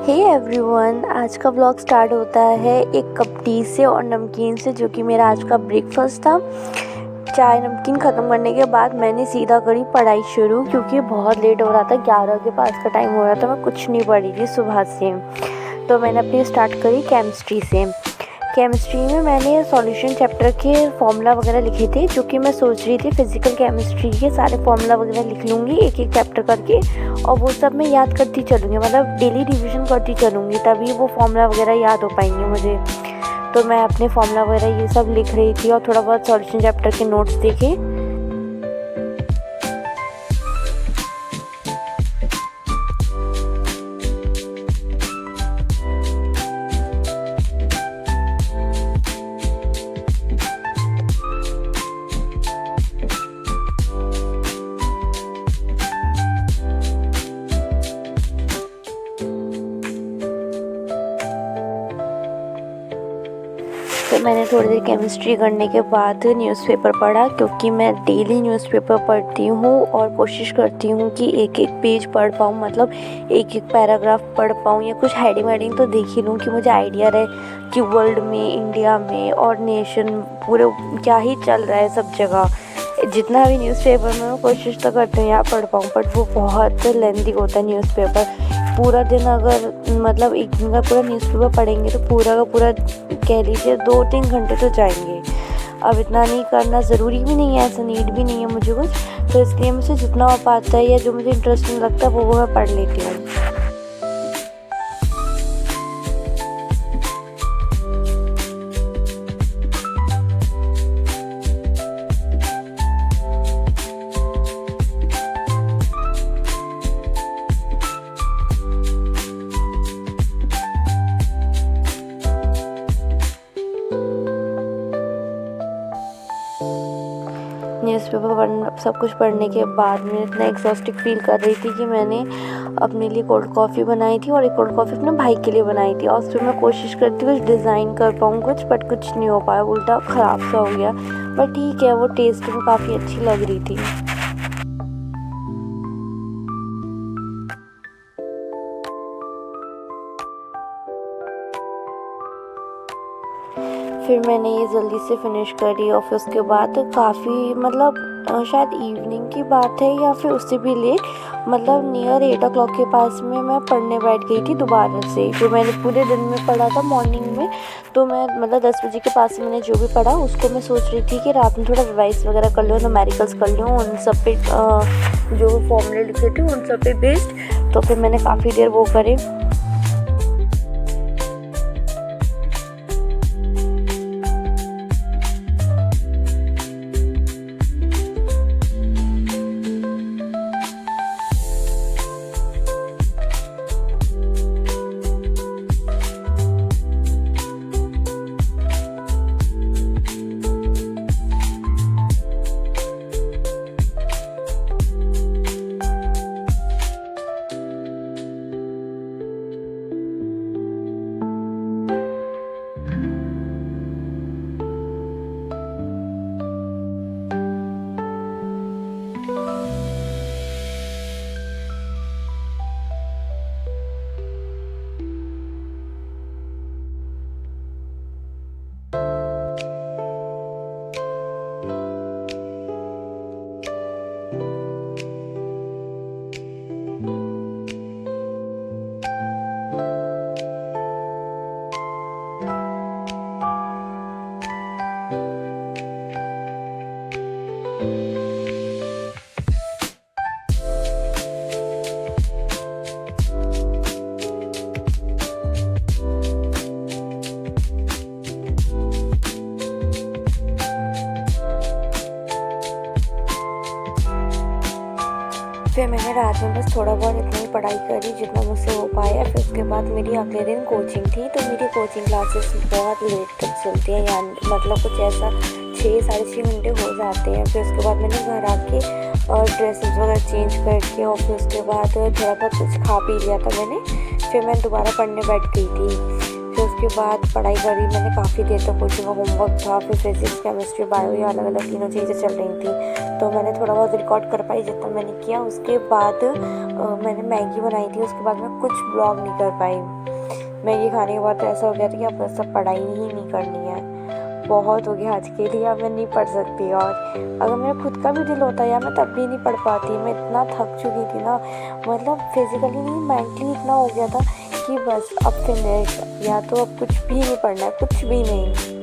Hey everyone, आज का vlog start होता है एक कप टी से और नमकीन से, जो कि मेरा आज का ब्रेकफास्ट था। चाय नमकीन ख़त्म करने के बाद मैंने सीधा करी पढ़ाई शुरू, क्योंकि बहुत लेट हो रहा था। 11 के पास का टाइम हो रहा था। मैं कुछ नहीं पढ़ी थी सुबह से। तो मैंने अपनी स्टार्ट करी केमिस्ट्री से। केमिस्ट्री में मैंने सॉल्यूशन चैप्टर के फॉर्मूला वगैरह लिखे थे, जो कि मैं सोच रही थी फिज़िकल केमिस्ट्री के सारे फॉर्मूला वगैरह लिख लूँगी एक एक चैप्टर करके, और वो सब मैं याद करती चलूँगी, मतलब डेली रिवीजन करती चलूँगी, तभी वो फॉर्मूला वगैरह याद हो पाएंगे मुझे। तो मैं अपने फॉर्मूला वगैरह ये सब लिख रही थी और थोड़ा बहुत सॉल्यूशन चैप्टर के नोट्स देखे। तो मैंने थोड़ी देर केमिस्ट्री करने के बाद न्यूज़पेपर पढ़ा, क्योंकि मैं डेली न्यूज़पेपर पढ़ती हूँ और कोशिश करती हूँ कि एक एक पेज पढ़ पाऊँ, मतलब एक एक पैराग्राफ पढ़ पाऊँ, या कुछ हेडिंग वेडिंग तो देख ही लूँ कि मुझे आइडिया रहे कि वर्ल्ड में, इंडिया में और नेशन पूरे क्या ही चल रहा है सब जगह। जितना भी न्यूज़पेपर में मैं कोशिश तो करती हूँ यहाँ पढ़ पाऊँ, बट वो बहुत लेंथी होता है न्यूज़पेपर। पूरा दिन अगर मतलब एक दिन का पूरा न्यूज़पेपर पढ़ेंगे तो पूरा का पूरा कह लीजिए 2-3 घंटे तो जाएंगे। अब इतना नहीं करना ज़रूरी भी नहीं है, ऐसा नीड भी नहीं है मुझे कुछ, तो इसलिए मुझे जितना हो पाता है या जो मुझे इंटरेस्टिंग लगता है वो मैं पढ़ लेती हूँ। न्यूज़पेपर पढ़ना, सब कुछ पढ़ने के बाद मैं इतना एग्जॉस्टिक फील कर रही थी कि मैंने अपने लिए कोल्ड कॉफ़ी बनाई थी और एक कोल्ड कॉफ़ी अपने भाई के लिए बनाई थी। और फिर मैं कोशिश करती कुछ डिज़ाइन कर पाऊँ कुछ, बट कुछ नहीं हो पाया, उल्टा ख़राब सा हो गया। बट ठीक है, वो टेस्ट में काफ़ी अच्छी लग रही थी। फिर मैंने ये जल्दी से फिनिश करी और फिर उसके बाद काफ़ी मतलब शायद इवनिंग की बात है या फिर उससे भी लेट, मतलब नियर 8 o'clock के पास में मैं पढ़ने बैठ गई थी दोबारा से। जो मैंने पूरे दिन में पढ़ा था मॉर्निंग में, तो मैं मतलब 10 बजे के पास में मैंने जो भी पढ़ा उसको मैं सोच रही थी कि रात में थोड़ा रिवाइज वगैरह कर लूँ, न्यूमेरिकल्स कर लूँ, उन सब पे जो फॉर्मूले लिखे थे उन सब पे बेस्ड। तो फिर मैंने काफ़ी देर वो करे। फिर मैंने रात में बस थोड़ा बहुत इतनी ही पढ़ाई करी जितना मुझसे हो पाया। फिर उसके बाद मेरी अगले दिन कोचिंग थी, तो मेरी कोचिंग क्लासेस बहुत लेट तक चलती हैं, यानी मतलब कुछ ऐसा 6-6:30 घंटे हो जाते हैं। फिर उसके बाद मैंने घर आके और ड्रेसेस वगैरह चेंज करके और फिर उसके बाद थोड़ा बहुत कुछ खा पी लिया था मैंने। फिर मैं दोबारा पढ़ने बैठ गई थी। फिर उसके बाद पढ़ाई करी मैंने काफ़ी देर तक, कोचिंग का होमवर्क था, फिर फिजिक्स केमिस्ट्री बायो, ये अलग अलग तीनों चीज़ें चल रही थी। तो मैंने थोड़ा बहुत रिकॉर्ड कर पाई जितना मैंने किया। उसके बाद मैंने मैगी बनाई थी, उसके बाद मैं कुछ ब्लॉग नहीं कर पाई। मैगी खाने के बाद तो ऐसा हो गया था कि अब सब पढ़ाई ही नहीं करनी है, बहुत हो गया आज के लिए, अब मैं नहीं पढ़ सकती। और अगर मेरा खुद का भी दिल होता यार मैं तब भी नहीं पढ़ पाती। मैं इतना थक चुकी थी ना, मतलब फिजिकली नहीं मेंटली इतना हो गया था कि बस अब फिनिश, या तो अब कुछ भी नहीं पढ़ना है, कुछ भी नहीं।